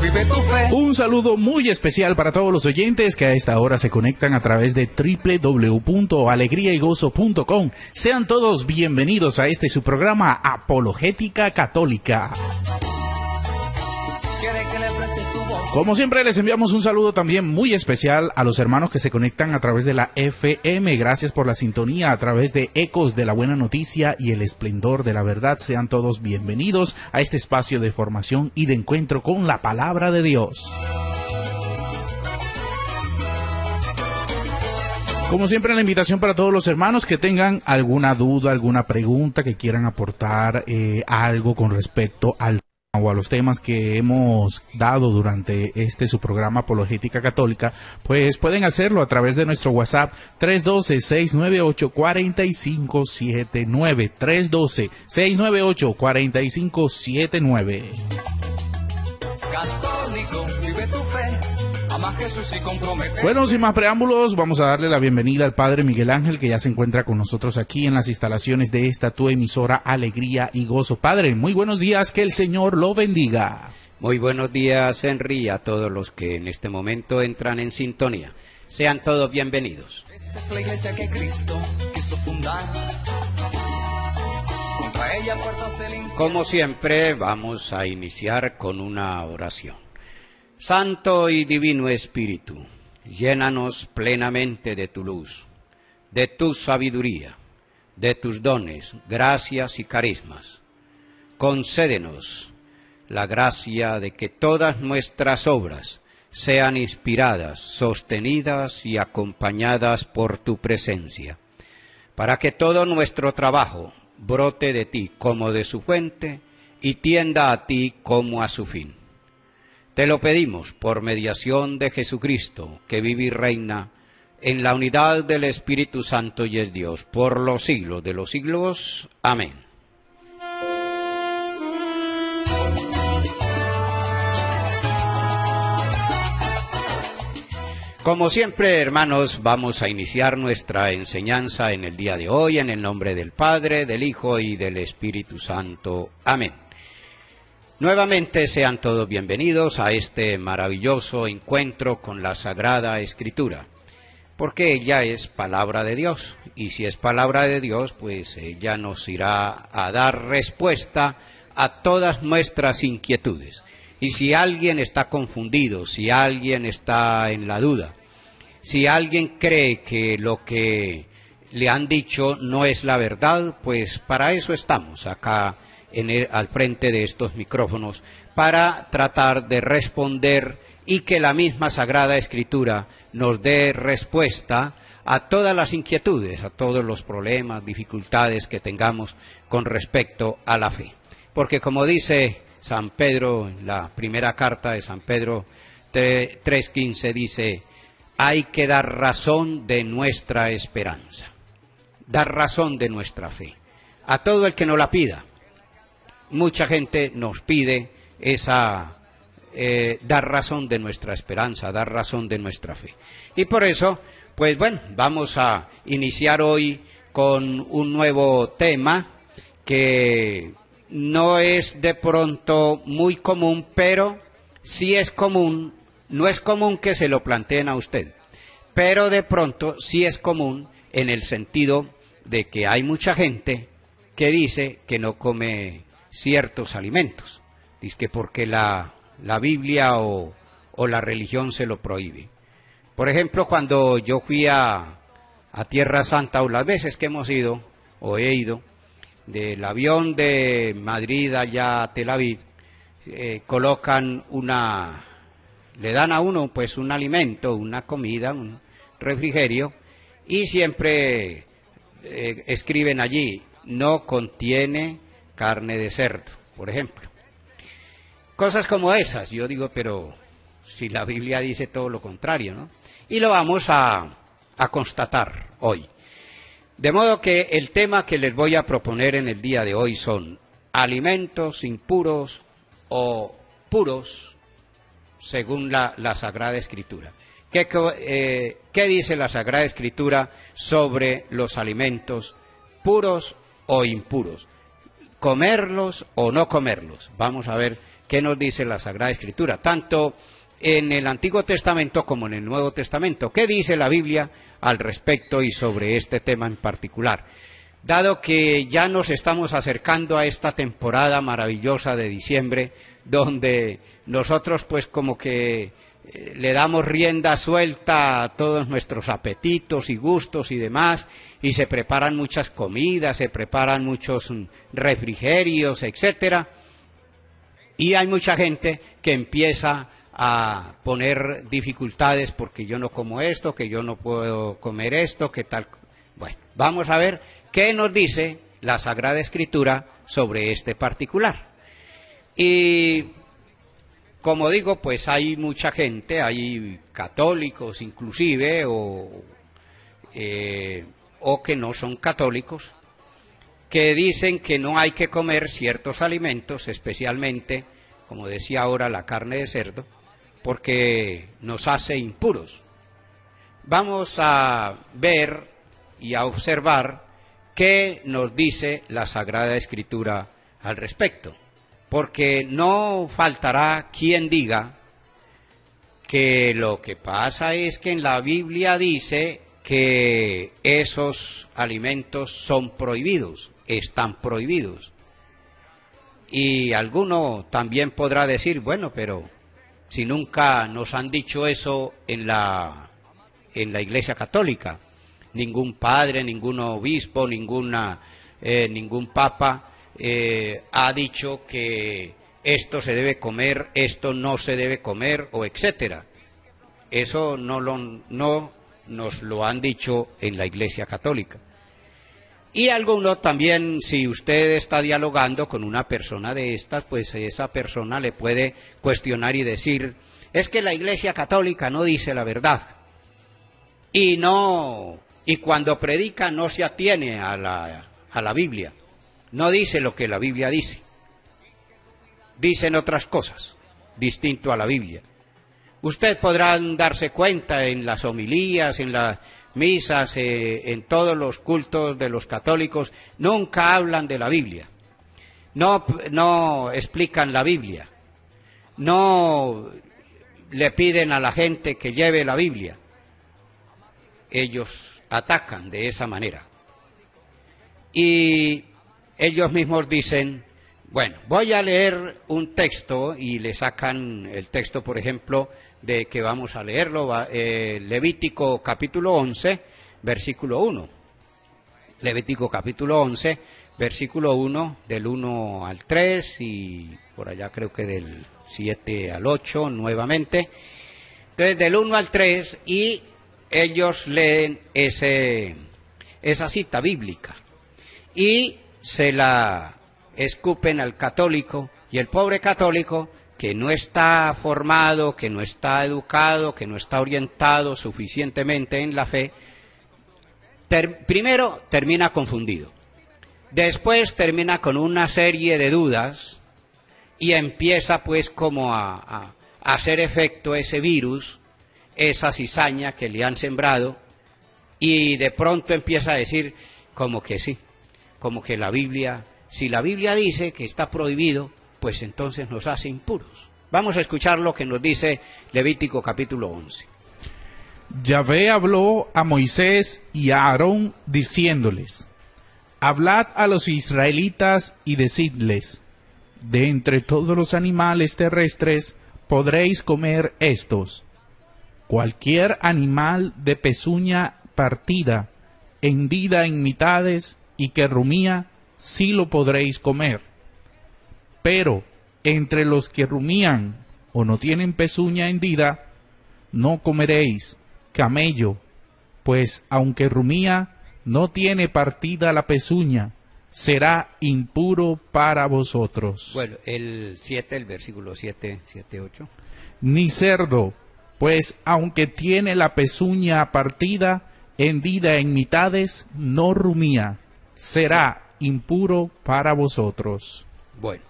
vive tu fe. Un saludo muy especial para todos los oyentes que a esta hora se conectan a través de www.alegriaygozo.com. Sean todos bienvenidos a su programa Apologética Católica. Como siempre, les enviamos un saludo también muy especial a los hermanos que se conectan a través de la FM. Gracias por la sintonía a través de Ecos de la Buena Noticia y el Esplendor de la Verdad. Sean todos bienvenidos a este espacio de formación y de encuentro con la Palabra de Dios. Como siempre, la invitación para todos los hermanos que tengan alguna duda, alguna pregunta, que quieran aportar algo con respecto al o a los temas que hemos dado durante su programa Apologética Católica, pues pueden hacerlo a través de nuestro WhatsApp 312-698-4579, 312-698-4579. Católico, vive tu fe. Ama a Jesús y compromete. Bueno, sin más preámbulos, vamos a darle la bienvenida al Padre Miguel Ángel, que ya se encuentra con nosotros aquí en las instalaciones de esta tu emisora Alegría y Gozo. Padre, muy buenos días, que el Señor lo bendiga. Muy buenos días, Henry, a todos los que en este momento entran en sintonía. Sean todos bienvenidos. Esta es la iglesia que Cristo quiso fundar. Contra ella puertas del infierno. Como siempre, vamos a iniciar con una oración. Santo y Divino Espíritu, llénanos plenamente de tu luz, de tu sabiduría, de tus dones, gracias y carismas. Concédenos la gracia de que todas nuestras obras sean inspiradas, sostenidas y acompañadas por tu presencia, para que todo nuestro trabajo brote de ti como de su fuente y tienda a ti como a su fin. Te lo pedimos por mediación de Jesucristo, que vive y reina en la unidad del Espíritu Santo y es Dios, por los siglos de los siglos. Amén. Como siempre, hermanos, vamos a iniciar nuestra enseñanza en el día de hoy, en el nombre del Padre, del Hijo y del Espíritu Santo. Amén. Nuevamente sean todos bienvenidos a este maravilloso encuentro con la Sagrada Escritura, porque ella es palabra de Dios, y si es palabra de Dios, pues ella nos irá a dar respuesta a todas nuestras inquietudes. Y si alguien está confundido, si alguien está en la duda, si alguien cree que lo que le han dicho no es la verdad, pues para eso estamos acá al frente de estos micrófonos, para tratar de responder y que la misma Sagrada Escritura nos dé respuesta a todas las inquietudes, a todos los problemas, dificultades que tengamos con respecto a la fe. Porque como dice San Pedro, en la primera carta de San Pedro 3:15, dice: hay que dar razón de nuestra esperanza, dar razón de nuestra fe, a todo el que nos la pida. Mucha gente nos pide dar razón de nuestra esperanza, dar razón de nuestra fe. Y por eso, pues bueno, vamos a iniciar hoy con un nuevo tema que no es de pronto muy común, pero sí es común. No es común que se lo planteen a usted, pero de pronto sí es común en el sentido de que hay mucha gente que dice que no come ciertos alimentos, dice que porque la Biblia o la religión se lo prohíbe. Por ejemplo, cuando yo fui a Tierra Santa, o las veces que hemos ido o he ido, del avión de Madrid allá a Tel Aviv, colocan le dan a uno pues un alimento, una comida, un refrigerio, y siempre escriben allí: no contiene carne de cerdo, por ejemplo. Cosas como esas, yo digo, pero si la Biblia dice todo lo contrario, ¿no? Y lo vamos a constatar hoy. De modo que el tema que les voy a proponer en el día de hoy son alimentos impuros o puros según la Sagrada Escritura. ¿Qué dice la Sagrada Escritura sobre los alimentos puros o impuros? ¿Comerlos o no comerlos? Vamos a ver ¿Qué nos dice la Sagrada Escritura? Tanto en el Antiguo Testamento como en el Nuevo Testamento. ¿Qué dice la Biblia al respecto y sobre este tema en particular? Dado que ya nos estamos acercando a esta temporada maravillosa de diciembre, donde nosotros pues como que le damos rienda suelta a todos nuestros apetitos y gustos y demás, y se preparan muchas comidas, se preparan muchos refrigerios, etcétera, y hay mucha gente que empieza a poner dificultades porque yo no como esto, que yo no puedo comer esto, que tal. Bueno, vamos a ver qué nos dice la Sagrada Escritura sobre este particular. Y como digo, pues hay mucha gente, hay católicos inclusive, o que no son católicos, que dicen que no hay que comer ciertos alimentos, especialmente, como decía ahora, la carne de cerdo, porque nos hace impuros. Vamos a ver y a observar qué nos dice la Sagrada Escritura al respecto, porque no faltará quien diga que lo que pasa es que en la Biblia dice que esos alimentos son prohibidos, están prohibidos. Y alguno también podrá decir, bueno, pero si nunca nos han dicho eso en la Iglesia Católica, ningún padre, ningún obispo, ningún papa ha dicho que esto se debe comer, esto no se debe comer, o etcétera. Eso no nos lo han dicho en la Iglesia Católica. Y alguno también, si usted está dialogando con una persona de estas, pues esa persona le puede cuestionar y decir, es que la Iglesia Católica no dice la verdad. Y cuando predica no se atiene a la Biblia. No dice lo que la Biblia dice. Dicen otras cosas, distinto a la Biblia. Usted podrá darse cuenta en las homilías, en las misas, en todos los cultos de los católicos, nunca hablan de la Biblia. No explican la Biblia. No le piden a la gente que lleve la Biblia. Ellos atacan de esa manera. Y ellos mismos dicen, bueno, voy a leer un texto, y le sacan el texto, por ejemplo, de que vamos a leerlo, Levítico capítulo 11, versículo 1. Levítico capítulo 11, versículo 1, del 1 al 3, y por allá creo que del 7 al 8 nuevamente. Entonces, del 1 al 3, y ellos leen esa cita bíblica, y se la escupen al católico, y el pobre católico, que no está formado, que no está educado, que no está orientado suficientemente en la fe, primero termina confundido, después termina con una serie de dudas, y empieza pues como a hacer efecto ese virus, esa cizaña que le han sembrado, y de pronto empieza a decir como que sí, como que la Biblia, si la Biblia dice que está prohibido, pues entonces nos hace impuros. Vamos a escuchar lo que nos dice Levítico capítulo 11. Yahvé habló a Moisés y a Aarón diciéndoles, hablad a los israelitas y decidles, de entre todos los animales terrestres podréis comer estos. Cualquier animal de pezuña partida, hendida en mitades y que rumía, sí lo podréis comer. Pero entre los que rumían o no tienen pezuña hendida, no comeréis camello, pues aunque rumía, no tiene partida la pezuña, será impuro para vosotros. Bueno, el versículo 7, 8. Ni cerdo, pues aunque tiene la pezuña partida, hendida en mitades, no rumía, será impuro para vosotros. Bueno,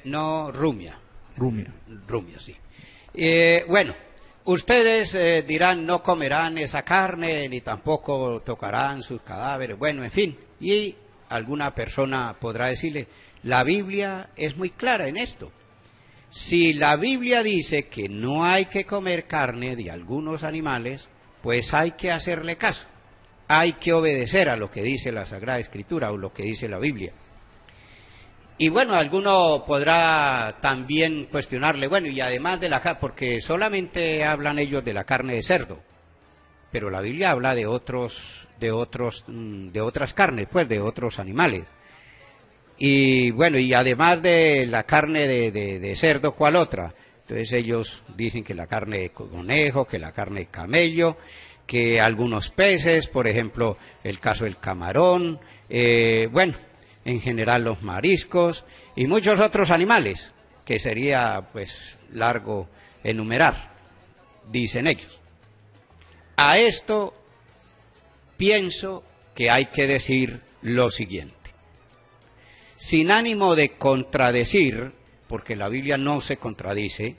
no rumia. Rumia. Rumia, sí. Bueno, ustedes dirán, no comerán esa carne, ni tampoco tocarán sus cadáveres. Bueno, en fin, y alguna persona podrá decirle, la Biblia es muy clara en esto. si la Biblia dice que no hay que comer carne de algunos animales, pues hay que hacerle caso. Hay que obedecer a lo que dice la Sagrada Escritura o lo que dice la Biblia. Y bueno, alguno podrá también cuestionarle, bueno, y además de la carne, porque solamente hablan ellos de la carne de cerdo, pero la Biblia habla de otras carnes, pues, de otros animales. Y bueno, y además de la carne de cerdo, ¿cuál otra? Entonces ellos dicen que la carne de conejo, que la carne de camello, que algunos peces, por ejemplo, el caso del camarón, bueno, en general los mariscos y muchos otros animales, que sería pues largo enumerar, dicen ellos. A esto pienso que hay que decir lo siguiente. Sin ánimo de contradecir, porque la Biblia no se contradice,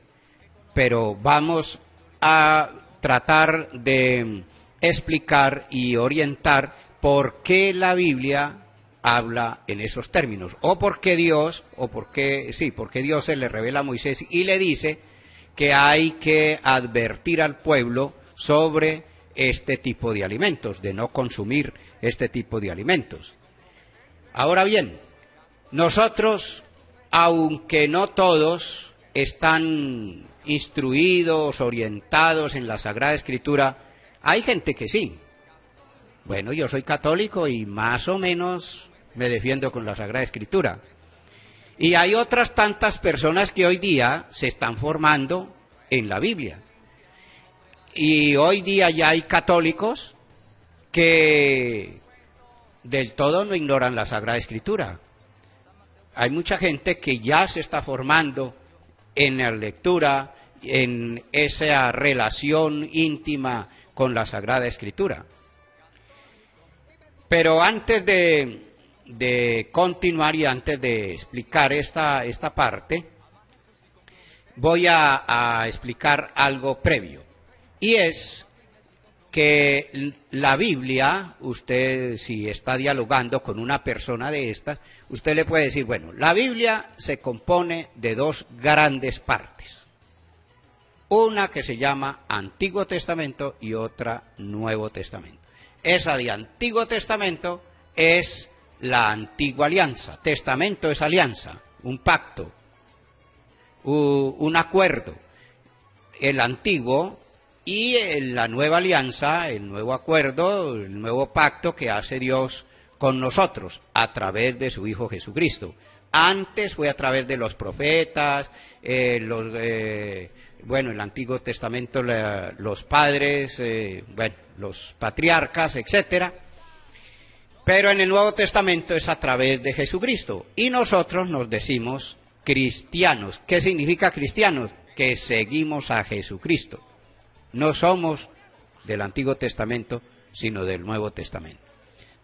pero vamos a tratar de explicar y orientar por qué la Biblia habla en esos términos, o porque Dios se le revela a Moisés y le dice que hay que advertir al pueblo sobre este tipo de alimentos, de no consumir este tipo de alimentos. Ahora bien, nosotros, aunque no todos están instruidos, orientados en la Sagrada Escritura, hay gente que sí. Bueno, yo soy católico y más o menos me defiendo con la Sagrada Escritura. Y hay otras tantas personas que hoy día se están formando en la Biblia. Y hoy día ya hay católicos que del todo no ignoran la Sagrada Escritura. Hay mucha gente que ya se está formando en la lectura, en esa relación íntima con la Sagrada Escritura. Pero antes de continuar y antes de explicar esta parte, voy a explicar algo previo. Y es que la Biblia, usted si está dialogando con una persona de estas, usted le puede decir, bueno, la Biblia se compone de dos grandes partes. Una que se llama Antiguo Testamento y otra Nuevo Testamento. Esa de Antiguo Testamento es la antigua alianza. Testamento es alianza, un pacto, un acuerdo. El antiguo y la nueva alianza, el nuevo acuerdo, el nuevo pacto que hace Dios con nosotros a través de su Hijo Jesucristo. Antes fue a través de los profetas, el Antiguo Testamento, los padres, los patriarcas, etcétera. Pero en el Nuevo Testamento es a través de Jesucristo. Y nosotros nos decimos cristianos. ¿Qué significa cristianos? Que seguimos a Jesucristo. No somos del Antiguo Testamento, sino del Nuevo Testamento.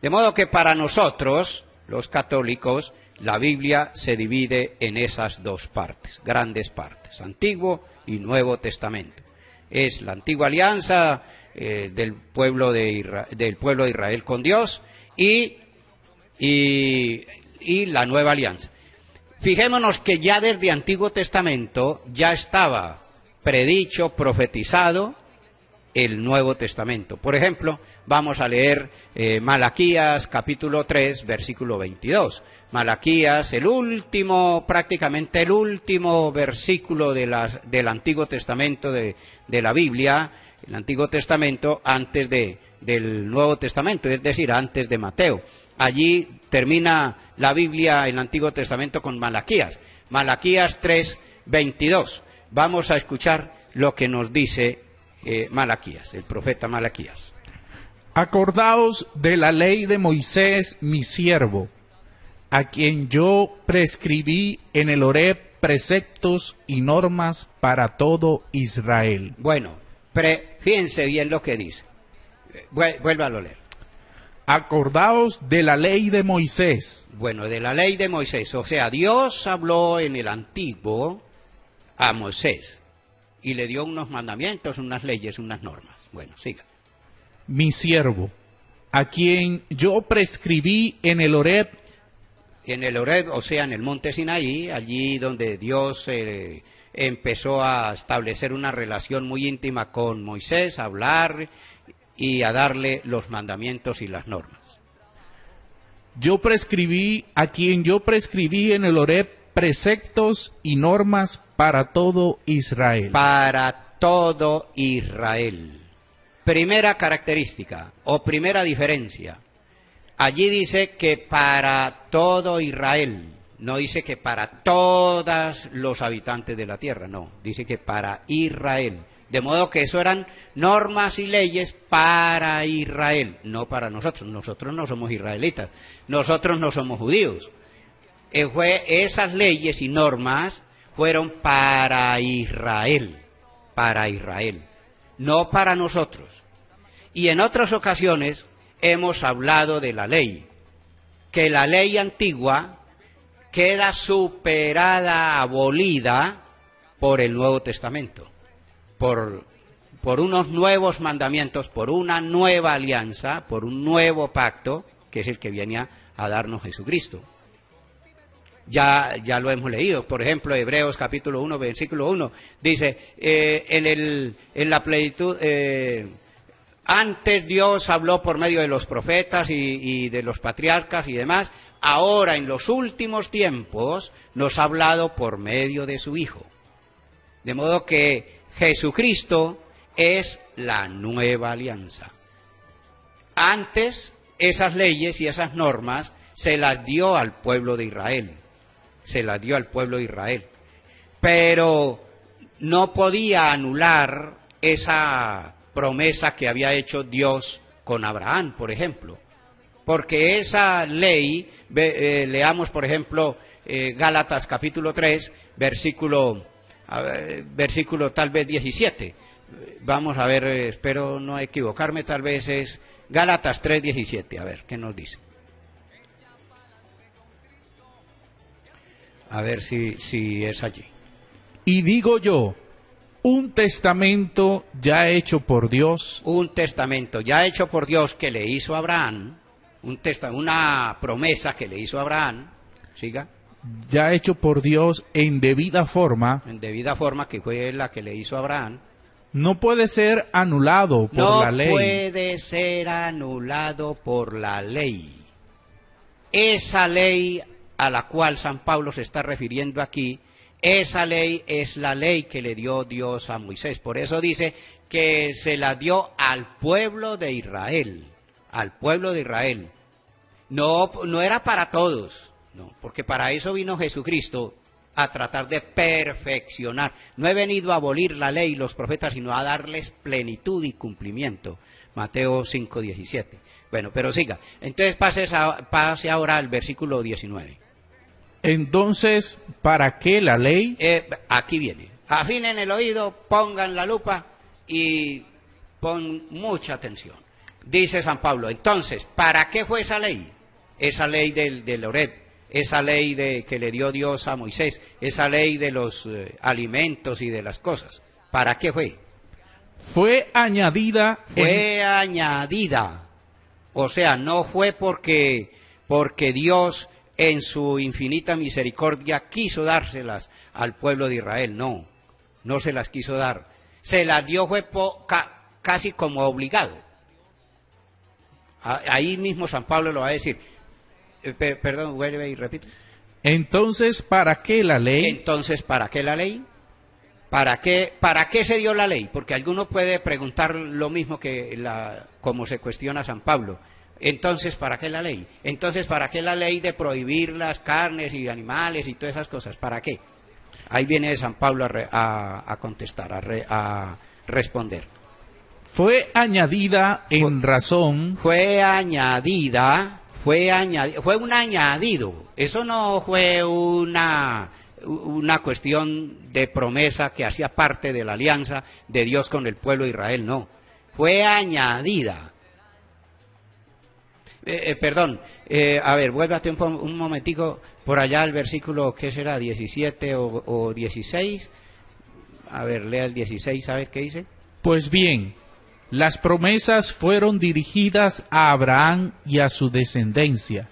De modo que para nosotros, los católicos, la Biblia se divide en esas dos partes, grandes partes, Antiguo y Nuevo Testamento. Es la antigua alianza del pueblo de Israel con Dios y la nueva alianza. Fijémonos que ya desde Antiguo Testamento ya estaba predicho, profetizado el Nuevo Testamento. Por ejemplo, vamos a leer Malaquías capítulo 3, versículo 22. Malaquías, prácticamente el último versículo del Antiguo Testamento de la Biblia, el Antiguo Testamento antes del Nuevo Testamento, es decir, antes de Mateo. Allí termina la Biblia, el Antiguo Testamento, con Malaquías. Malaquías 3, 22. Vamos a escuchar lo que nos dice Malaquías, el profeta Malaquías. Acordaos de la ley de Moisés, mi siervo, a quien yo prescribí en el Horeb preceptos y normas para todo Israel. Bueno, fíjense bien lo que dice. Vuélvalo a leer. Acordaos de la ley de Moisés. Bueno, de la ley de Moisés. O sea, Dios habló en el Antiguo a Moisés y le dio unos mandamientos, unas leyes, unas normas. Bueno, siga. Mi siervo, a quien yo prescribí en el Horeb. En el Horeb, o sea, en el monte Sinaí, allí donde Dios empezó a establecer una relación muy íntima con Moisés, a hablar y a darle los mandamientos y las normas. Yo prescribí, a quien yo prescribí en el Horeb, preceptos y normas para todo Israel. Para todo Israel. Primera característica o primera diferencia. Allí dice que para todo Israel, no dice que para todos los habitantes de la tierra, no, dice que para Israel. De modo que eso eran normas y leyes para Israel, no para nosotros. Nosotros no somos israelitas, nosotros no somos judíos. Esas leyes y normas fueron para Israel, no para nosotros. Y en otras ocasiones hemos hablado de la ley, que la ley antigua queda superada, abolida por el Nuevo Testamento, por unos nuevos mandamientos, por una nueva alianza, por un nuevo pacto, que es el que viene a darnos Jesucristo. Ya lo hemos leído, por ejemplo, Hebreos capítulo 1, versículo 1, dice, en la plenitud, antes Dios habló por medio de los profetas y de los patriarcas y demás, ahora en los últimos tiempos nos ha hablado por medio de su Hijo. De modo que Jesucristo es la nueva alianza. Antes esas leyes y esas normas se las dio al pueblo de Israel. Pero no podía anular esa promesa que había hecho Dios con Abraham, por ejemplo. Porque esa ley, leamos por ejemplo Gálatas capítulo 3, versículo tal vez 17. Vamos a ver, espero no equivocarme, tal vez es Gálatas 3, 17. A ver, ¿qué nos dice? A ver si es allí. Y digo yo, un testamento ya hecho por Dios. Un testamento ya hecho por Dios que le hizo a Abraham, una promesa que le hizo a Abraham, siga. Ya hecho por Dios en debida forma. En debida forma, que fue la que le hizo a Abraham. No puede ser anulado por la ley. No puede ser anulado por la ley. Esa ley a la cual San Pablo se está refiriendo aquí, esa ley es la ley que le dio Dios a Moisés. Por eso dice que se la dio al pueblo de Israel. Al pueblo de Israel. No era para todos, no, porque para eso vino Jesucristo, a tratar de perfeccionar. No he venido a abolir la ley y los profetas, sino a darles plenitud y cumplimiento. Mateo 5, 17. Bueno, pero siga. Entonces pase ahora al versículo 19. Entonces, ¿para qué la ley? Aquí viene. Afinen el oído, pongan la lupa y pon mucha atención. Dice San Pablo, entonces, ¿para qué fue esa ley? Esa ley del Horeb, esa ley que le dio Dios a Moisés, esa ley de los alimentos y de las cosas. ¿Para qué fue? Fue añadida. Fue añadida. O sea, no fue porque Dios en su infinita misericordia quiso dárselas al pueblo de Israel. No se las quiso dar. Se las dio fue casi como obligado. Ahí mismo San Pablo lo va a decir. Perdón, vuelve y repite. Entonces, ¿para qué la ley? Entonces, ¿para qué la ley? ¿Para qué se dio la ley? Porque alguno puede preguntar lo mismo como se cuestiona San Pablo. Entonces, ¿para qué la ley? Entonces, ¿para qué la ley de prohibir las carnes y animales y todas esas cosas? ¿Para qué? Ahí viene San Pablo a contestar, a responder. Fue añadida en razón. Fue añadida, fue un añadido. Eso no fue una cuestión de promesa que hacía parte de la alianza de Dios con el pueblo de Israel, no. Fue añadida. A ver, vuélvate un momentico por allá al versículo, ¿qué será? 17 o 16. A ver, lea el 16, a ver qué dice. Pues bien, las promesas fueron dirigidas a Abraham y a su descendencia.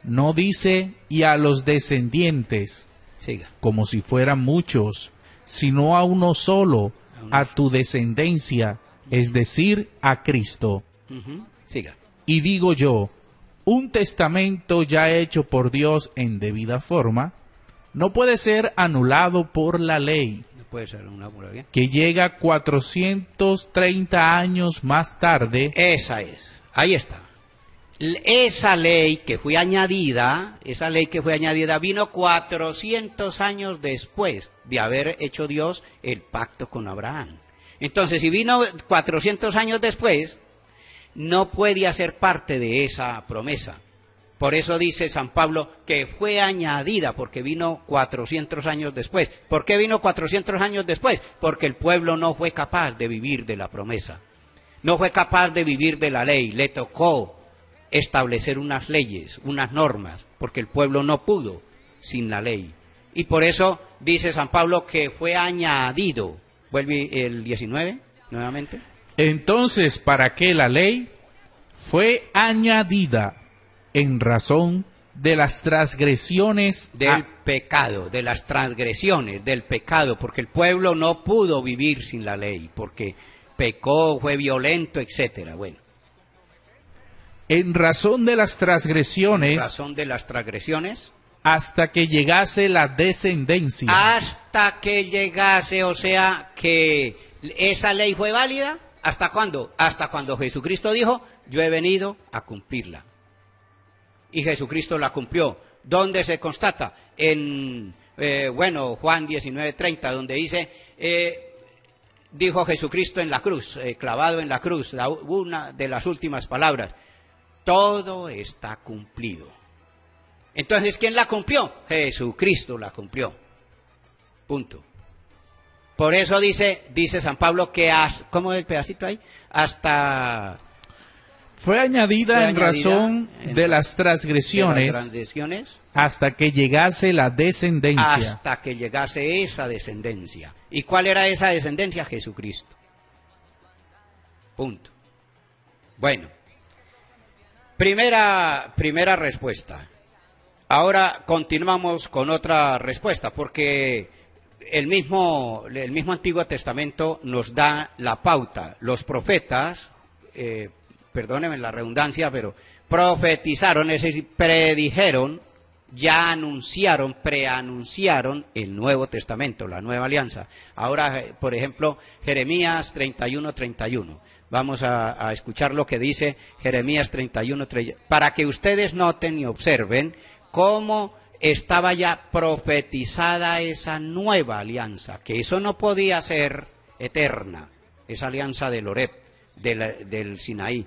No dice y a los descendientes, siga, como si fueran muchos, sino a uno solo, a tu descendencia, es decir, a Cristo. Siga. Y digo yo, un testamento ya hecho por Dios en debida forma, no puede ser anulado por la ley, No puede ser una mula bien. que llega 430 años más tarde. Esa es. Ahí está. Esa ley que fue añadida, vino 400 años después de haber hecho Dios el pacto con Abraham. Entonces, si vino 400 años después, no puede hacer parte de esa promesa. Por eso dice San Pablo que fue añadida, porque vino 400 años después. ¿Por qué vino 400 años después? Porque el pueblo no fue capaz de vivir de la promesa. No fue capaz de vivir de la ley. Le tocó establecer unas leyes, unas normas, porque el pueblo no pudo sin la ley. Y por eso dice San Pablo que fue añadido. Vuelve el 19, nuevamente. Entonces, ¿para qué la ley? Fue añadida en razón de las transgresiones Del pecado, de las transgresiones, del pecado, porque el pueblo no pudo vivir sin la ley, porque pecó, fue violento, etcétera. Bueno. En razón de las transgresiones. En razón de las transgresiones. Hasta que llegase la descendencia. Hasta que llegase, o sea, que esa ley fue válida. ¿Hasta cuándo? Hasta cuando Jesucristo dijo, yo he venido a cumplirla. Y Jesucristo la cumplió. ¿Dónde se constata? En, Juan 19:30, donde dice, dijo Jesucristo en la cruz, clavado en la cruz, una de las últimas palabras, todo está cumplido. Entonces, ¿quién la cumplió? Jesucristo la cumplió. Punto. Por eso dice San Pablo que, ¿cómo es el pedacito ahí? Hasta... Fue añadida en razón de las transgresiones, hasta que llegase la descendencia. Hasta que llegase esa descendencia. ¿Y cuál era esa descendencia? Jesucristo. Punto. Bueno. Primera respuesta. Ahora continuamos con otra respuesta, porque el mismo Antiguo Testamento nos da la pauta. Los profetas, perdónenme la redundancia, pero profetizaron, es decir, predijeron, ya anunciaron, preanunciaron el Nuevo Testamento, la Nueva Alianza. Ahora, por ejemplo, Jeremías 31:31. Vamos a escuchar lo que dice Jeremías 31:31, para que ustedes noten y observen cómo estaba ya profetizada esa nueva alianza, que eso no podía ser eterna, esa alianza del Horeb, del Sinaí,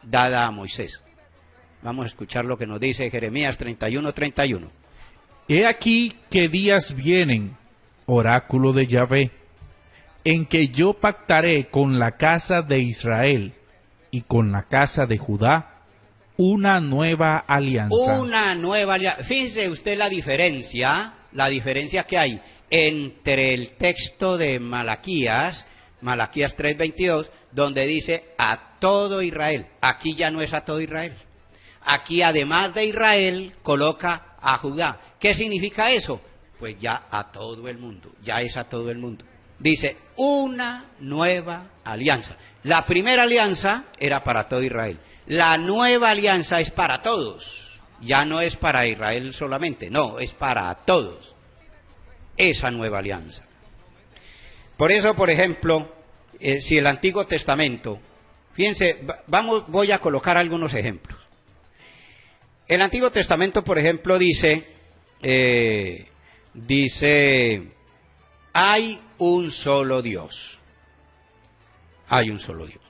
dada a Moisés. Vamos a escuchar lo que nos dice Jeremías 31:31. He aquí que días vienen, oráculo de Yahvé, en que yo pactaré con la casa de Israel y con la casa de Judá una nueva alianza. Una nueva alianza. Fíjense usted la diferencia que hay entre el texto de Malaquías 3:22, donde dice a todo Israel. Aquí ya no es a todo Israel. Aquí, además de Israel, coloca a Judá. ¿Qué significa eso? Pues ya a todo el mundo, ya es a todo el mundo. Dice, una nueva alianza. La primera alianza era para todo Israel. La nueva alianza es para todos. Ya no es para Israel solamente, no, es para todos. Esa nueva alianza. Por eso, por ejemplo, si el Antiguo Testamento, fíjense, voy a colocar algunos ejemplos. El Antiguo Testamento, por ejemplo, dice, hay un solo Dios. Hay un solo Dios.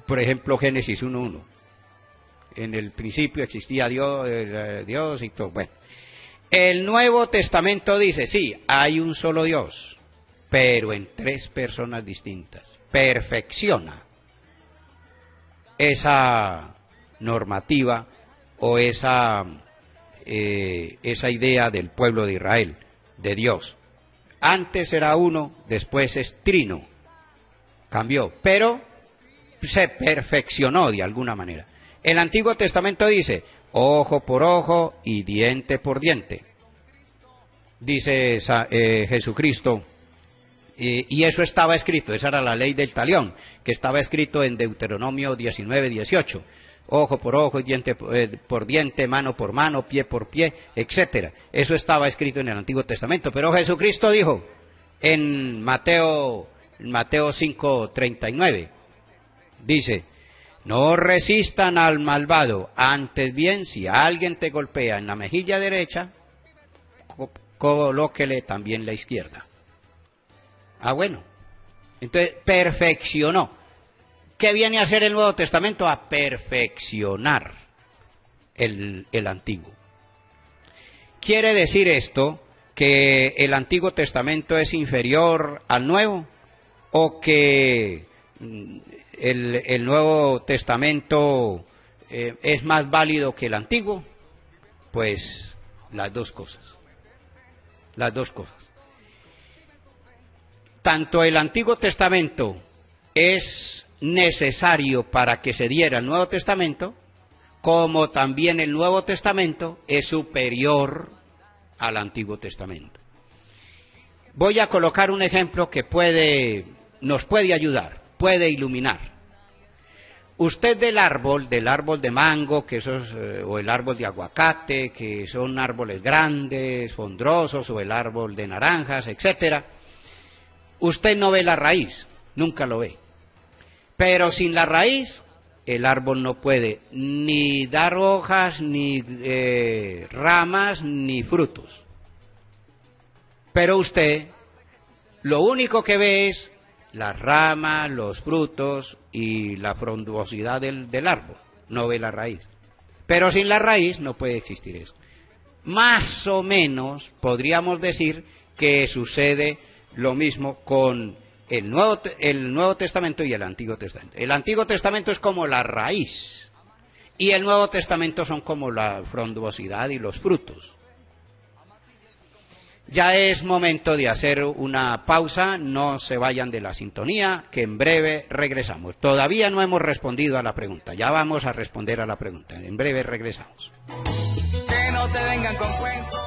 Por ejemplo, Génesis 1:1. En el principio existía Dios y todo. Bueno, el Nuevo Testamento dice, sí, hay un solo Dios, pero en 3 personas distintas. Perfecciona esa normativa o esa idea del pueblo de Israel, de Dios. Antes era uno, después es trino. Cambió, pero se perfeccionó de alguna manera. El Antiguo Testamento dice, ojo por ojo y diente por diente. dice Jesucristo, y eso estaba escrito, esa era la ley del talión, que estaba escrito en Deuteronomio 19:18. Ojo por ojo, diente por diente, mano por mano, pie por pie, etcétera. Eso estaba escrito en el Antiguo Testamento. Pero Jesucristo dijo en Mateo 5:39, dice, no resistan al malvado, antes bien, si alguien te golpea en la mejilla derecha, colóquele también la izquierda. Ah, bueno. Entonces, perfeccionó. ¿Qué viene a hacer el Nuevo Testamento? A perfeccionar el Antiguo. ¿Quiere decir esto que el Antiguo Testamento es inferior al Nuevo? ¿O que el Nuevo Testamento es más válido que el Antiguo? Pues las dos cosas. Las dos cosas. Tanto el Antiguo Testamento es necesario para que se diera el Nuevo Testamento, como también el Nuevo Testamento es superior al Antiguo Testamento. Voy a colocar un ejemplo que nos puede ayudar, puede iluminar. Usted del árbol de mango, o el árbol de aguacate, que son árboles grandes, frondosos, o el árbol de naranjas, etcétera, usted no ve la raíz, nunca lo ve. Pero sin la raíz, el árbol no puede ni dar hojas, ni ramas, ni frutos. Pero usted, lo único que ve es las ramas, los frutos y la frondosidad del árbol. No ve la raíz. Pero sin la raíz no puede existir eso. Más o menos podríamos decir que sucede lo mismo con el Nuevo Testamento y el Antiguo Testamento. El Antiguo Testamento es como la raíz y el Nuevo Testamento son como la frondosidad y los frutos. Ya es momento de hacer una pausa, no se vayan de la sintonía, que en breve regresamos. Todavía no hemos respondido a la pregunta, ya vamos a responder a la pregunta, en breve regresamos. Que no te vengan con cuentos.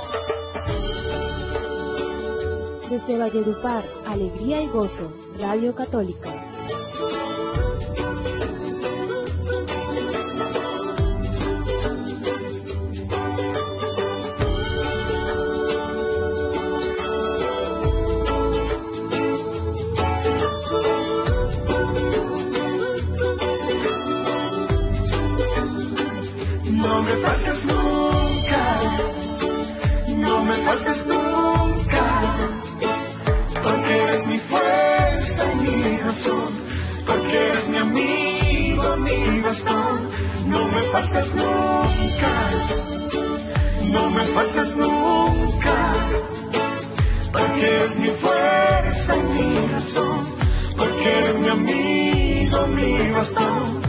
Desde Valledupar, alegría y gozo, Radio Católica. No me faltes nunca, no me faltes nunca, porque eres mi fuerza y mi razón, porque eres mi amigo, mi bastón. No me faltes nunca, no me faltes nunca, porque eres mi fuerza y mi razón, porque eres mi amigo, mi bastón.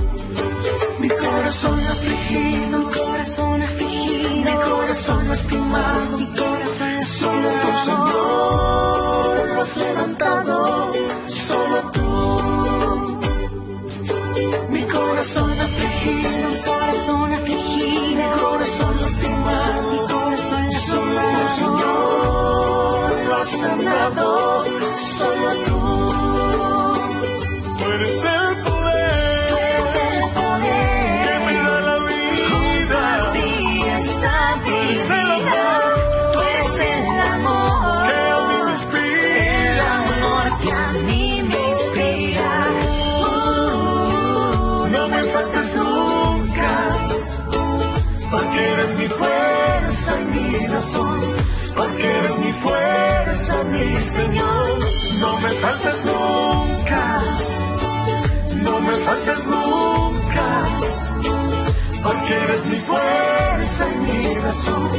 Mi corazón afligido, mi corazón lastimado, solo tú, Señor, lo has levantado, solo tú. Mi corazón afligido, mi corazón lastimado, solo tú, Señor, lo has sanado, solo tú. Tú eres el poder. Porque eres mi fuerza, mi Señor. No me faltes nunca, no me faltes nunca, porque eres mi fuerza y mi razón,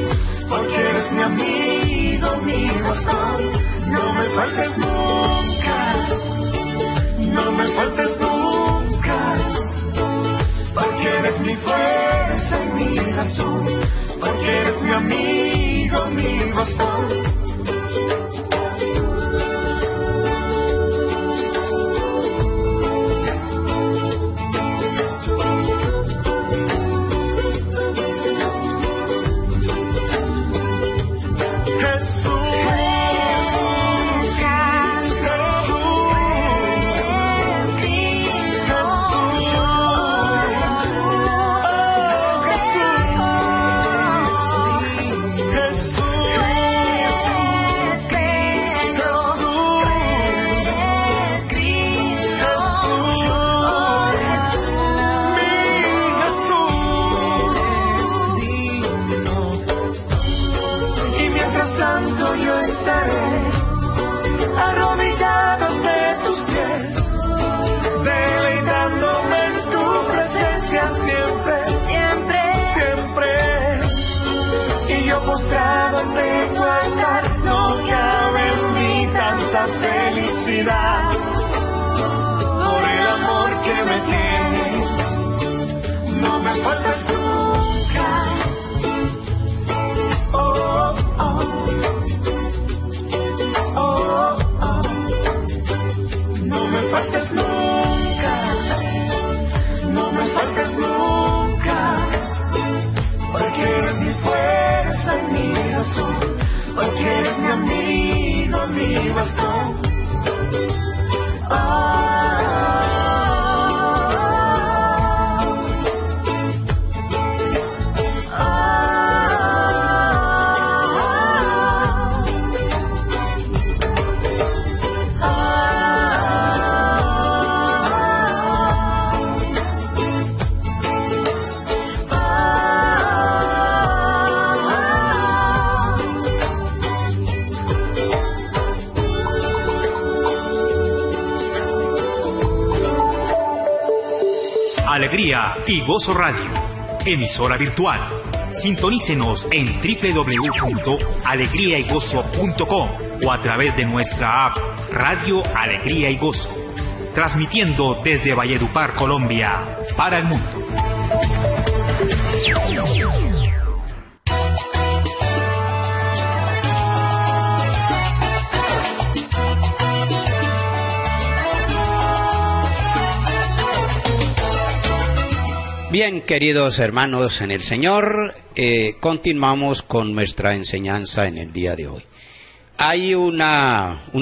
porque eres mi amigo, mi bastón. No me faltes nunca, no me faltes nunca, porque eres mi fuerza y mi razón, porque eres mi amigo, mi bastón. Jesús, yo postrado ante tu altar, no cabe en mí tanta felicidad. Por el amor que me tienes, no me faltas nunca. Oh, oh. Oh, oh. No me faltas nunca, no me faltas nunca, porque eres mi fuerza y mi razón, porque eres mi amigo, mi bastón. Alegría y Gozo Radio, emisora virtual. Sintonícenos en www.alegriaygozo.com o a través de nuestra app Radio Alegría y Gozo, transmitiendo desde Valledupar, Colombia, para el mundo. Bien, queridos hermanos en el Señor, continuamos con nuestra enseñanza en el día de hoy. Hay un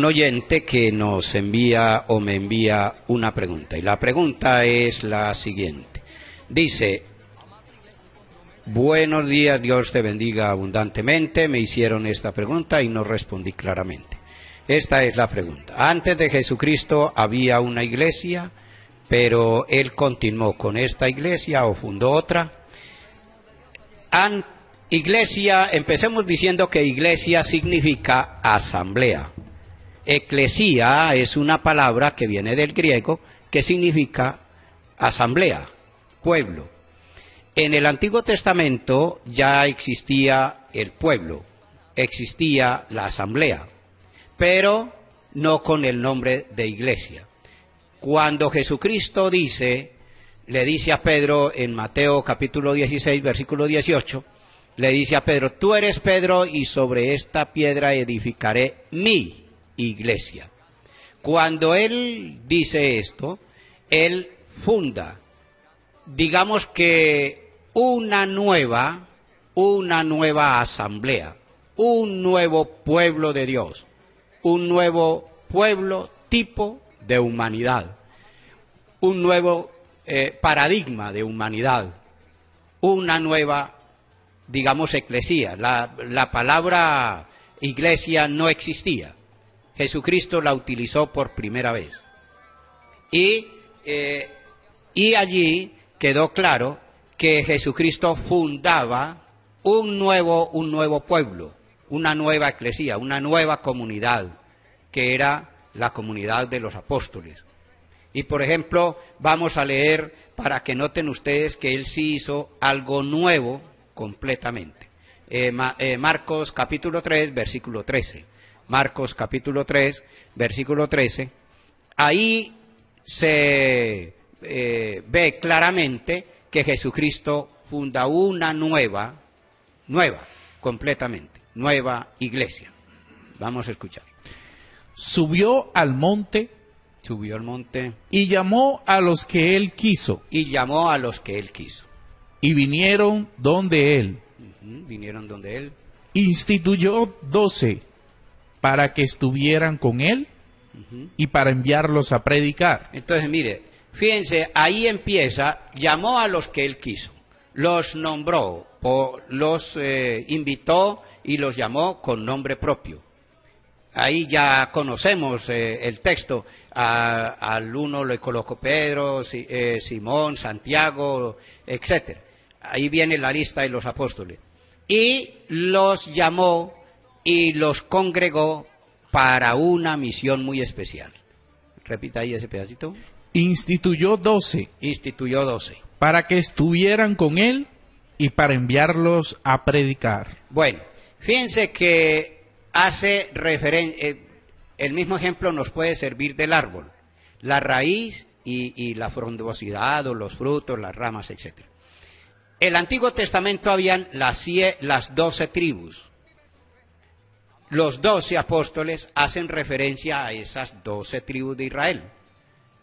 oyente que nos envía o me envía una pregunta, y la pregunta es la siguiente. Dice: buenos días, Dios te bendiga abundantemente. Me hicieron esta pregunta y no respondí claramente. Esta es la pregunta. Antes de Jesucristo había una iglesia, pero él continuó con esta iglesia o fundó otra. Iglesia, empecemos diciendo que iglesia significa asamblea. Eclesía es una palabra que viene del griego que significa asamblea, pueblo. En el Antiguo Testamento ya existía el pueblo, existía la asamblea, pero no con el nombre de iglesia. Cuando Jesucristo le dice a Pedro en Mateo capítulo 16, versículo 18, le dice a Pedro: tú eres Pedro y sobre esta piedra edificaré mi iglesia. Cuando él dice esto, él funda, digamos que una nueva asamblea, un nuevo pueblo de Dios, un nuevo pueblo tipo de humanidad, un nuevo paradigma de humanidad, una nueva, digamos, eclesía. La palabra iglesia no existía. Jesucristo la utilizó por primera vez. Y allí quedó claro que Jesucristo fundaba un nuevo pueblo, una nueva eclesía, una nueva comunidad, que era la comunidad de los apóstoles. Y por ejemplo, vamos a leer para que noten ustedes que él sí hizo algo nuevo completamente. Marcos capítulo 3, versículo 13. Marcos capítulo 3, versículo 13. Ahí se ve claramente que Jesucristo funda una nueva, completamente, nueva iglesia. Vamos a escuchar. Subió al monte y llamó a los que él quiso. Y vinieron donde él. Instituyó 12 para que estuvieran con él y para enviarlos a predicar. Entonces, mire, fíjense, ahí empieza: llamó a los que él quiso, los nombró, los invitó y los llamó con nombre propio. Ahí ya conocemos el texto. Al uno le colocó Pedro, Simón, Santiago, etcétera. Ahí viene la lista de los apóstoles. Y los llamó y los congregó para una misión muy especial. Repita ahí ese pedacito. Instituyó 12 para que estuvieran con él y para enviarlos a predicar. Bueno, fíjense que hace referencia, el mismo ejemplo nos puede servir del árbol, la raíz y la frondosidad o los frutos, las ramas, etc. En el Antiguo Testamento habían las 12 tribus. Los 12 apóstoles hacen referencia a esas 12 tribus de Israel.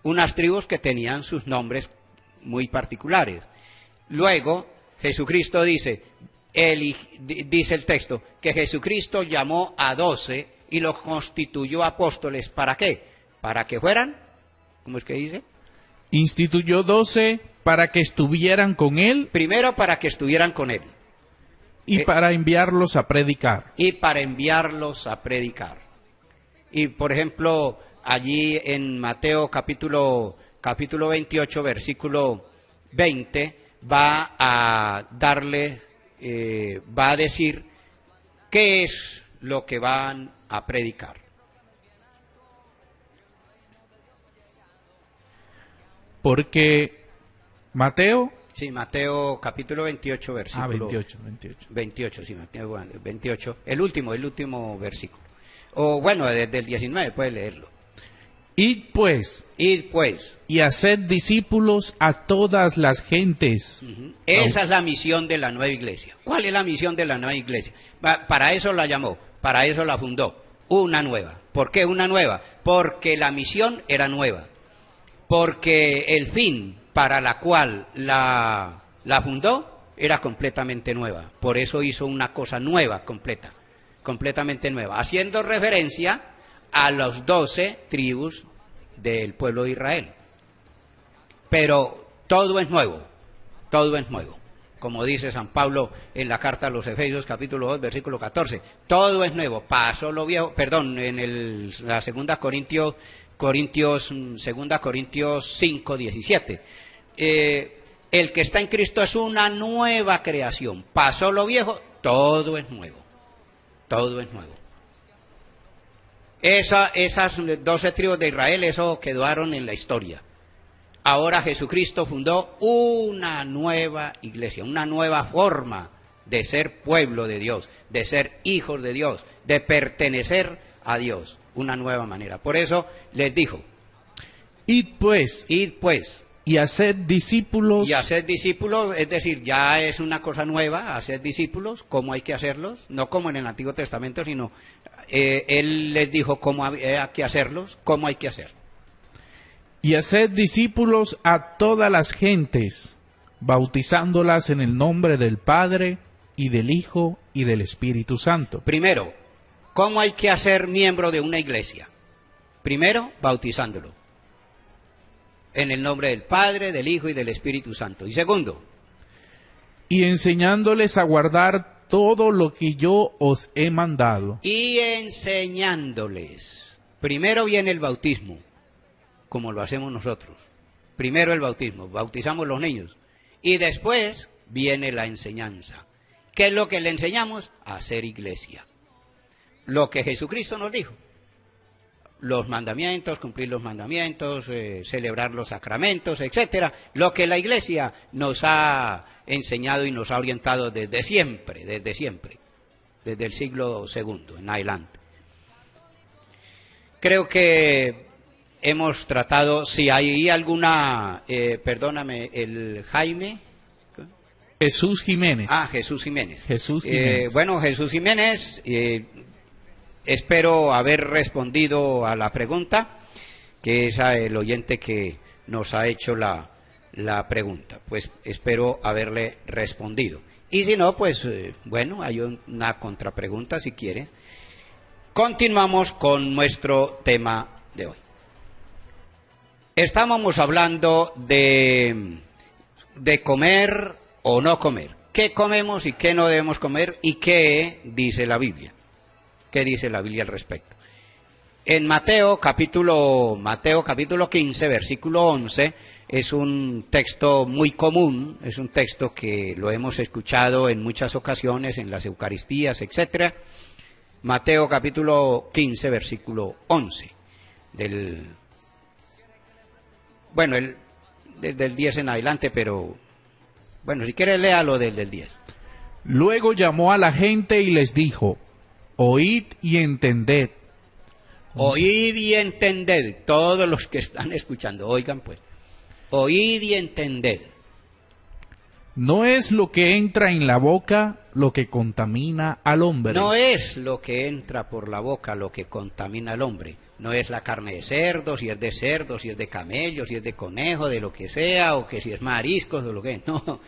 Unas tribus que tenían sus nombres muy particulares. Luego, Jesucristo dice el texto, que Jesucristo llamó a 12 y los constituyó apóstoles. ¿Para qué? Para que fueran, ¿cómo es que dice? Instituyó 12 para que estuvieran con él. Primero, para que estuvieran con él. Y para enviarlos a predicar. Y para enviarlos a predicar. Y, por ejemplo, allí en Mateo capítulo 28, versículo 20, va a decir qué es lo que van a predicar. Porque Mateo... Sí, Mateo capítulo 28, versículo... 28, sí, Mateo 28, el último versículo. O bueno, desde el 19 puede leerlo. Id pues, y haced discípulos a todas las gentes. Esa es la misión de la nueva iglesia. ¿Cuál es la misión de la nueva iglesia? Para eso la llamó, para eso la fundó, una nueva. ¿Por qué una nueva? Porque la misión era nueva. Porque el fin para la cual la fundó era completamente nueva. Por eso hizo una cosa nueva, completamente nueva, haciendo referencia a los 12 tribus del pueblo de Israel. Pero todo es nuevo, como dice San Pablo en la carta a los Efesios capítulo 2 versículo 14, todo es nuevo, pasó lo viejo, en la segunda Corintios 5, 17, el que está en Cristo es una nueva creación, pasó lo viejo, todo es nuevo. Esas 12 tribus de Israel, eso quedaron en la historia. Ahora Jesucristo fundó una nueva iglesia, una nueva forma de ser pueblo de Dios, de ser hijos de Dios, de pertenecer a Dios, una nueva manera. Por eso les dijo, id pues, y haced discípulos. Y hacer discípulos, es decir, ya es una cosa nueva, hacer discípulos, cómo hay que hacerlos, no como en el Antiguo Testamento, sino él les dijo cómo hay que hacerlos, cómo hay que hacer. Y haced discípulos a todas las gentes, bautizándolas en el nombre del Padre, y del Hijo, y del Espíritu Santo. Primero, ¿cómo hay que hacer miembro de una iglesia? Primero, bautizándolo. En el nombre del Padre, del Hijo y del Espíritu Santo. Y segundo, y enseñándoles a guardar todo lo que yo os he mandado. Y enseñándoles. Primero viene el bautismo, como lo hacemos nosotros. Primero el bautismo, bautizamos los niños. Y después viene la enseñanza. ¿Qué es lo que le enseñamos? A hacer iglesia. Lo que Jesucristo nos dijo. Los mandamientos, cumplir los mandamientos, celebrar los sacramentos, etcétera, lo que la Iglesia nos ha enseñado y nos ha orientado desde siempre, desde el siglo II en adelante. Creo que hemos tratado, si hay alguna, perdóname, el Jaime. Jesús Jiménez. Jesús Jiménez. Jesús Jiménez. Bueno, Jesús Jiménez, espero haber respondido a la pregunta, que es el oyente que nos ha hecho la pregunta. Pues espero haberle respondido. Y si no, pues bueno, hay una contrapregunta si quiere. Continuamos con nuestro tema de hoy. Estábamos hablando de comer o no comer. ¿Qué comemos y qué no debemos comer? ¿Y qué dice la Biblia? ¿Qué dice la Biblia al respecto? En Mateo capítulo 15, versículo 11, es un texto muy común, es un texto que lo hemos escuchado en muchas ocasiones, en las Eucaristías, etcétera. Mateo capítulo 15, versículo 11, desde el 10 en adelante, pero Bueno, si quiere léalo del 10. Luego llamó a la gente y les dijo, oíd y entended. Oíd y entended, todos los que están escuchando, oigan pues. Oíd y entended. No es lo que entra en la boca lo que contamina al hombre. No es lo que entra por la boca lo que contamina al hombre. No es la carne de cerdo, si es de cerdo, si es de camello, si es de conejo, de lo que sea, o que si es mariscos o lo que es. No,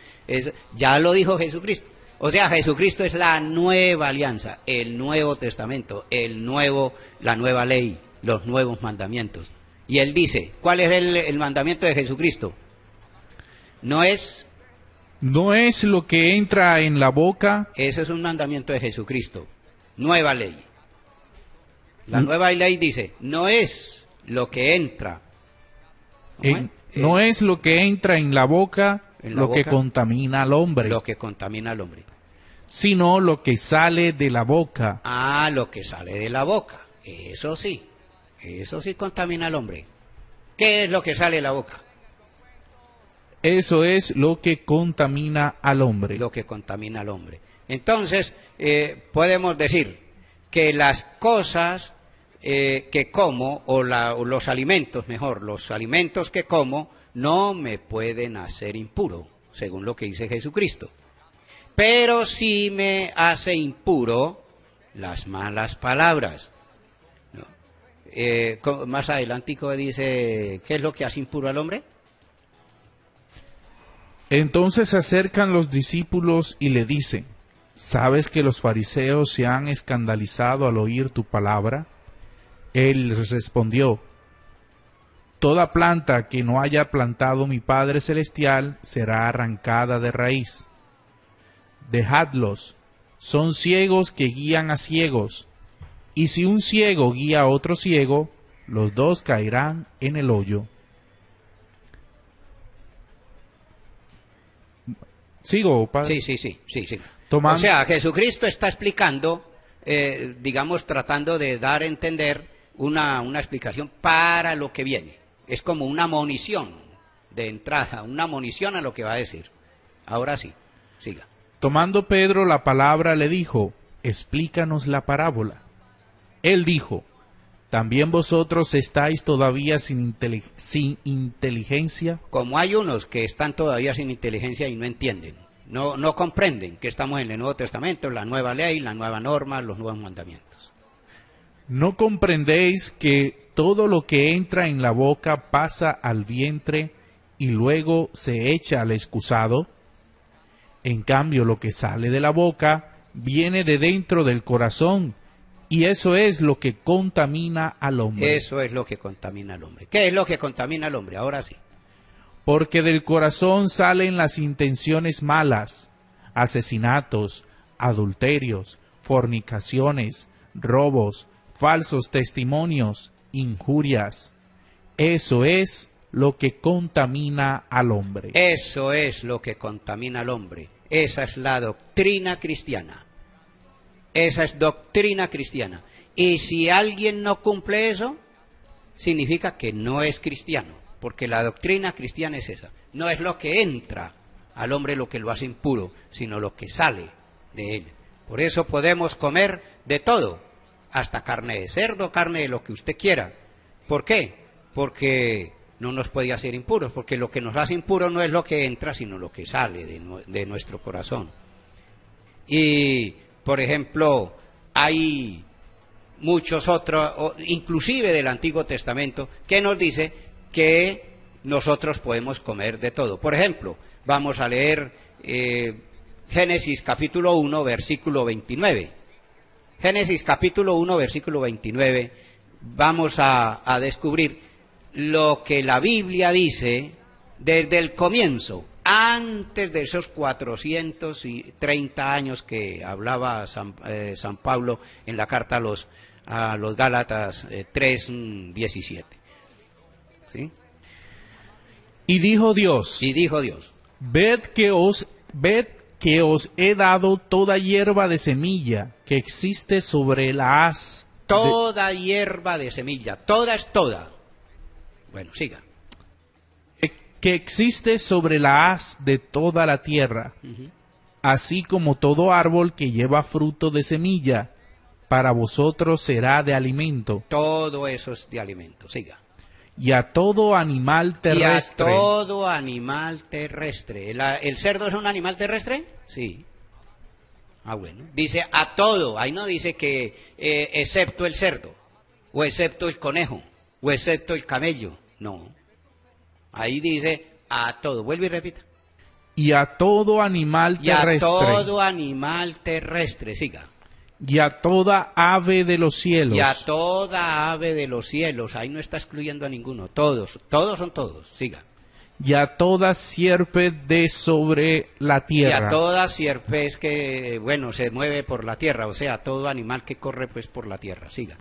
ya lo dijo Jesucristo. O sea, Jesucristo es la nueva alianza, el Nuevo Testamento, la nueva ley, los nuevos mandamientos. Y él dice, ¿cuál es el mandamiento de Jesucristo? No es lo que entra en la boca. Ese es un mandamiento de Jesucristo. Nueva ley. La nueva ley dice, no es lo que entra. No es lo que entra en la boca lo que contamina al hombre. Lo que contamina al hombre. Sino lo que sale de la boca. Ah, lo que sale de la boca. Eso sí contamina al hombre. ¿Qué es lo que sale de la boca? Eso es lo que contamina al hombre. Lo que contamina al hombre. Entonces, podemos decir que las cosas que como, o los alimentos, mejor, los alimentos que como, no me pueden hacer impuro, según lo que dice Jesucristo. Pero sí me hace impuro las malas palabras. ¿No? Más adelantico dice, ¿qué es lo que hace impuro al hombre? Entonces se acercan los discípulos y le dicen, ¿sabes que los fariseos se han escandalizado al oír tu palabra? Él les respondió, toda planta que no haya plantado mi Padre Celestial será arrancada de raíz. Dejadlos, son ciegos que guían a ciegos, y si un ciego guía a otro ciego, los dos caerán en el hoyo. ¿Sigo, padre? Sí. Tomando... O sea, Jesucristo está explicando, digamos, tratando de dar a entender una explicación para lo que viene. Es como una munición de entrada, una munición a lo que va a decir. Ahora sí, siga. Tomando Pedro la palabra le dijo, explícanos la parábola. Él dijo, ¿también vosotros estáis todavía sin inteligencia? Como hay unos que están todavía sin inteligencia y no entienden, no comprenden que estamos en el Nuevo Testamento, la nueva ley, la nueva norma, los nuevos mandamientos. ¿No comprendéis que todo lo que entra en la boca pasa al vientre y luego se echa al excusado? En cambio, lo que sale de la boca viene de dentro del corazón, y eso es lo que contamina al hombre. Eso es lo que contamina al hombre. ¿Qué es lo que contamina al hombre? Ahora sí. Porque del corazón salen las intenciones malas, asesinatos, adulterios, fornicaciones, robos, falsos testimonios, injurias. Eso es lo que contamina al hombre. Eso es lo que contamina al hombre. Esa es la doctrina cristiana. Esa es doctrina cristiana. Y si alguien no cumple eso, significa que no es cristiano. Porque la doctrina cristiana es esa. No es lo que entra al hombre lo que lo hace impuro, sino lo que sale de él. Por eso podemos comer de todo, hasta carne de cerdo, carne de lo que usted quiera. ¿Por qué? Porque no nos puede hacer impuros, porque lo que nos hace impuros no es lo que entra, sino lo que sale de nuestro corazón. Y, por ejemplo, hay muchos otros, inclusive del Antiguo Testamento, que nos dice que nosotros podemos comer de todo. Por ejemplo, vamos a leer Génesis capítulo 1, versículo 29. Génesis capítulo 1, versículo 29, vamos a descubrir lo que la Biblia dice desde el comienzo, antes de esos 430 años que hablaba San Pablo en la carta a los Gálatas 3:17. ¿Sí? Y dijo Dios, ved que os he dado toda hierba de semilla que existe sobre la haz. Toda hierba de semilla, toda es toda. Bueno, siga. que existe sobre la haz de toda la tierra, así como todo árbol que lleva fruto de semilla, para vosotros será de alimento. Todo eso es de alimento, siga. Y a todo animal terrestre. Y a todo animal terrestre. ¿El cerdo es un animal terrestre? Sí. Ah, bueno. Dice a todo. Ahí no dice que excepto el cerdo, o excepto el conejo, o excepto el camello. No. Ahí dice a todo. Vuelve y repita. Y a todo animal terrestre. Y a todo animal terrestre. Siga. Y a toda ave de los cielos. Y a toda ave de los cielos. Ahí no está excluyendo a ninguno. Todos son todos. Siga. Y a toda sierpe de sobre la tierra. Y a toda sierpe que, bueno, se mueve por la tierra. O sea, todo animal que corre pues por la tierra. Siga.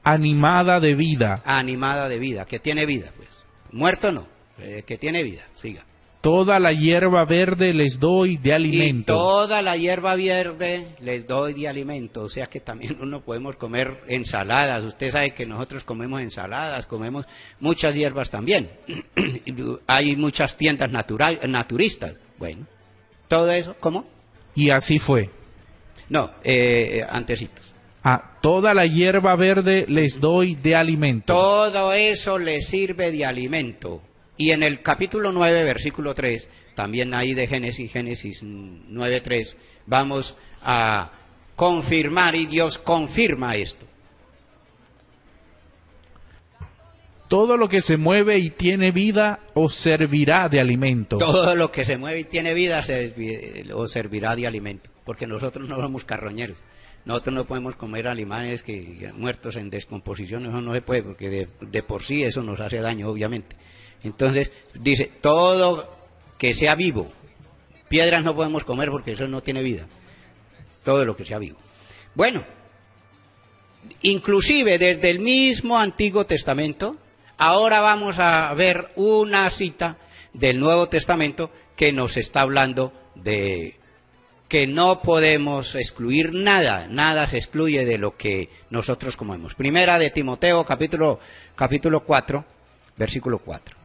Animada de vida. Animada de vida. Que tiene vida, pues. Muerto no. Que tiene vida. Siga. Toda la hierba verde les doy de alimento. Y toda la hierba verde les doy de alimento. O sea que también uno podemos comer ensaladas. Usted sabe que nosotros comemos ensaladas, comemos muchas hierbas también. Hay muchas tiendas naturistas. Bueno, todo eso, ¿cómo? Y así fue. No, antecitos. A toda la hierba verde les doy de alimento. Todo eso les sirve de alimento. Y en el capítulo 9, versículo 3, también ahí de Génesis 9:3, vamos a confirmar, y Dios confirma esto. Todo lo que se mueve y tiene vida os servirá de alimento. Todo lo que se mueve y tiene vida os servirá de alimento, porque nosotros no somos carroñeros. Nosotros no podemos comer animales muertos en descomposición, eso no se puede, porque de por sí eso nos hace daño, obviamente. Entonces, dice, todo que sea vivo. Piedras no podemos comer porque eso no tiene vida. Todo lo que sea vivo. Bueno, inclusive desde el mismo Antiguo Testamento, ahora vamos a ver una cita del Nuevo Testamento que nos está hablando de que no podemos excluir nada. Nada se excluye de lo que nosotros comemos. Primera de Timoteo, capítulo 4, versículo 4.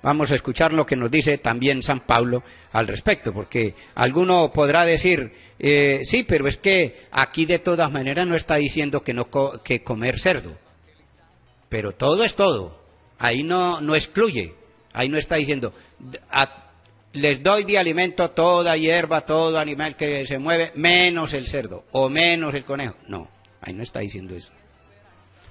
Vamos a escuchar lo que nos dice también San Pablo al respecto, porque alguno podrá decir, sí, pero es que aquí de todas maneras no está diciendo que comer cerdo. Pero todo es todo. Ahí no excluye. Ahí no está diciendo, les doy de alimento toda hierba, todo animal que se mueve, menos el cerdo o menos el conejo. No, ahí no está diciendo eso.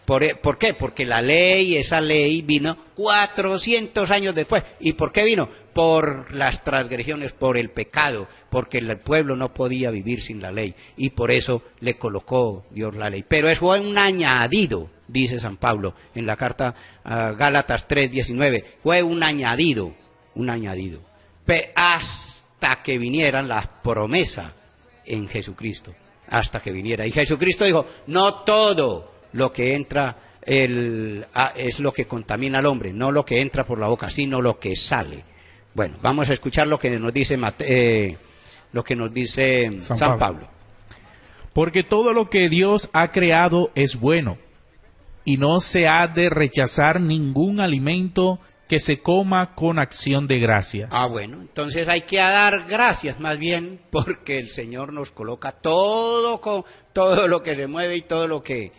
¿Por qué? Porque esa ley vino 400 años después. ¿Y por qué vino? Por las transgresiones, por el pecado, porque el pueblo no podía vivir sin la ley. Y por eso le colocó Dios la ley. Pero eso fue un añadido, dice San Pablo en la carta a Gálatas 3:19. Fue un añadido. Hasta que vinieran las promesas en Jesucristo. Hasta que viniera. Y Jesucristo dijo, no todo lo que entra es lo que contamina al hombre, no lo que entra por la boca, sino lo que sale. Bueno, vamos a escuchar lo que nos dice San Pablo. Porque todo lo que Dios ha creado es bueno, y no se ha de rechazar ningún alimento que se coma con acción de gracias. Ah, bueno, entonces hay que dar gracias más bien, porque el Señor nos coloca todo lo que se mueve y todo lo que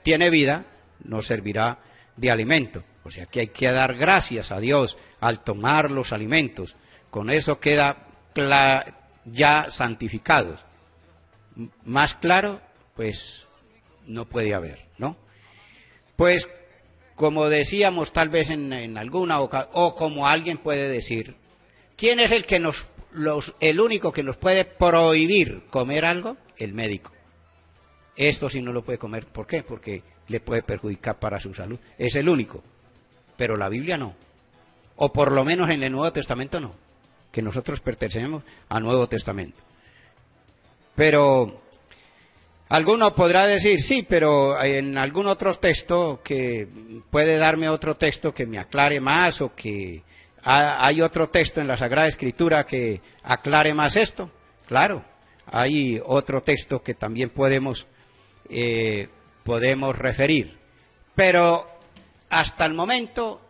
tiene vida nos servirá de alimento. O sea que hay que dar gracias a Dios al tomar los alimentos. Con eso queda ya santificados. Más claro, pues no puede haber, ¿no? Pues como decíamos tal vez en alguna ocasión, o como alguien puede decir, ¿quién es el único que nos puede prohibir comer algo? El médico. Esto sí no lo puede comer. ¿Por qué? Porque le puede perjudicar para su salud. Es el único. Pero la Biblia no. O por lo menos en el Nuevo Testamento no. Que nosotros pertenecemos al Nuevo Testamento. Pero alguno podrá decir, sí, pero en algún otro texto que puede darme otro texto que me aclare más, o que hay otro texto en la Sagrada Escritura que aclare más esto. Claro, hay otro texto que también podemos referir, pero hasta el momento,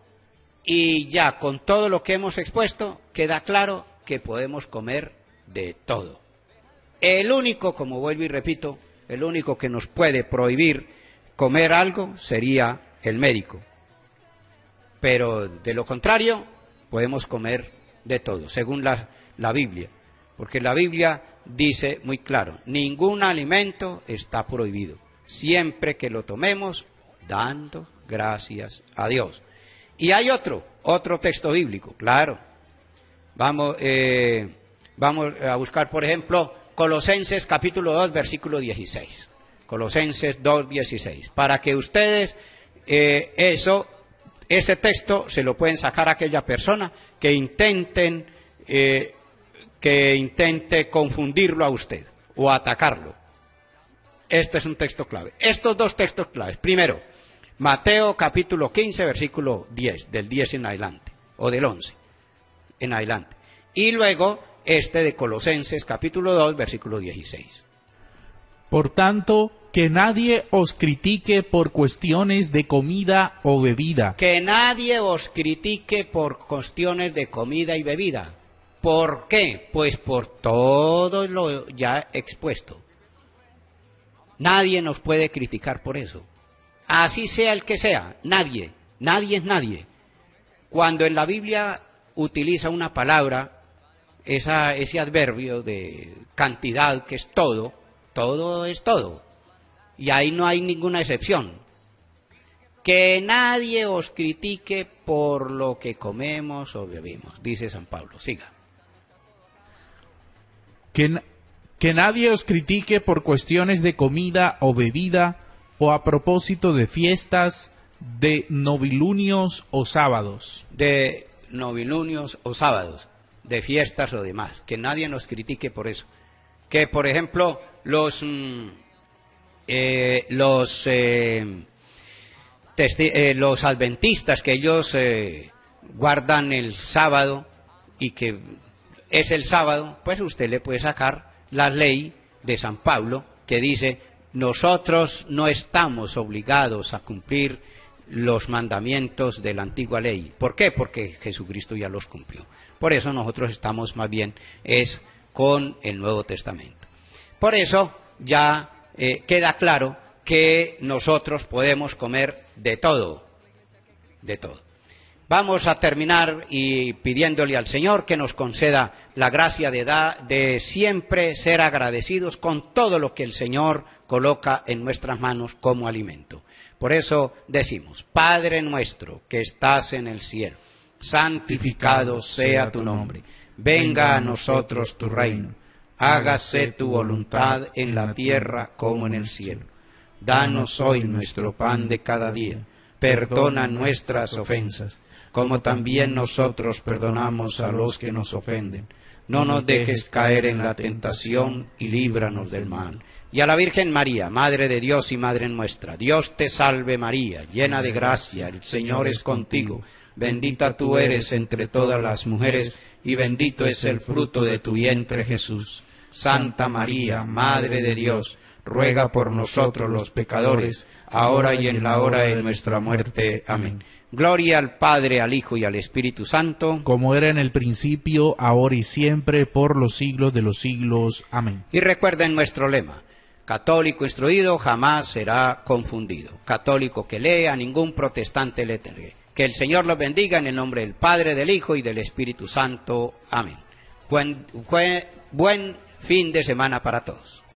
y ya con todo lo que hemos expuesto, queda claro que podemos comer de todo. El único, como vuelvo y repito, el único que nos puede prohibir comer algo sería el médico. Pero de lo contrario, podemos comer de todo, según la Biblia. Porque la Biblia dice muy claro, ningún alimento está prohibido, siempre que lo tomemos dando gracias a Dios. Y hay otro texto bíblico, claro. Vamos a buscar, por ejemplo, Colosenses capítulo 2, versículo 16. Colosenses 2, 16. Para que ustedes ese texto se lo pueden sacar a aquella persona que intente confundirlo a usted o atacarlo. Este es un texto clave. Estos dos textos claves. Primero, Mateo capítulo 15, versículo 10, del 10 en adelante, o del 11 en adelante. Y luego este de Colosenses capítulo 2, versículo 16. Por tanto, que nadie os critique por cuestiones de comida o bebida. Que nadie os critique por cuestiones de comida y bebida. ¿Por qué? Pues por todo lo ya expuesto. Nadie nos puede criticar por eso. Así sea el que sea, nadie es nadie. Cuando en la Biblia utiliza una palabra, ese adverbio de cantidad que es todo, todo es todo. Y ahí no hay ninguna excepción. Que nadie os critique por lo que comemos o bebimos, dice San Pablo. Siga. Que nadie os critique por cuestiones de comida o bebida, o a propósito de fiestas, de novilunios o sábados. De novilunios o sábados, de fiestas o demás. Que nadie nos critique por eso. Que, por ejemplo, los adventistas, que ellos guardan el sábado y que es el sábado, pues usted le puede sacar la ley de San Pablo que dice: nosotros no estamos obligados a cumplir los mandamientos de la antigua ley. ¿Por qué? Porque Jesucristo ya los cumplió. Por eso nosotros estamos más bien con el Nuevo Testamento. Por eso ya queda claro que nosotros podemos comer de todo, de todo. Vamos a terminar y pidiéndole al Señor que nos conceda la gracia de siempre ser agradecidos con todo lo que el Señor coloca en nuestras manos como alimento. Por eso decimos: Padre nuestro que estás en el cielo, santificado sea tu nombre. Venga a nosotros tu reino. Hágase tu voluntad en la tierra como en el cielo. Danos hoy nuestro pan de cada día. Perdona nuestras ofensas, como también nosotros perdonamos a los que nos ofenden. No nos dejes caer en la tentación y líbranos del mal. Y a la Virgen María, Madre de Dios y Madre nuestra, Dios te salve María, llena de gracia, el Señor es contigo. Bendita tú eres entre todas las mujeres, y bendito es el fruto de tu vientre Jesús. Santa María, Madre de Dios, ruega por nosotros los pecadores, ahora y en la hora de nuestra muerte. Amén. Gloria al Padre, al Hijo y al Espíritu Santo, como era en el principio, ahora y siempre, por los siglos de los siglos. Amén. Y recuerden nuestro lema: católico instruido jamás será confundido. Católico que lee, a ningún protestante le temerá. Que el Señor los bendiga en el nombre del Padre, del Hijo y del Espíritu Santo. Amén. Buen fin de semana para todos.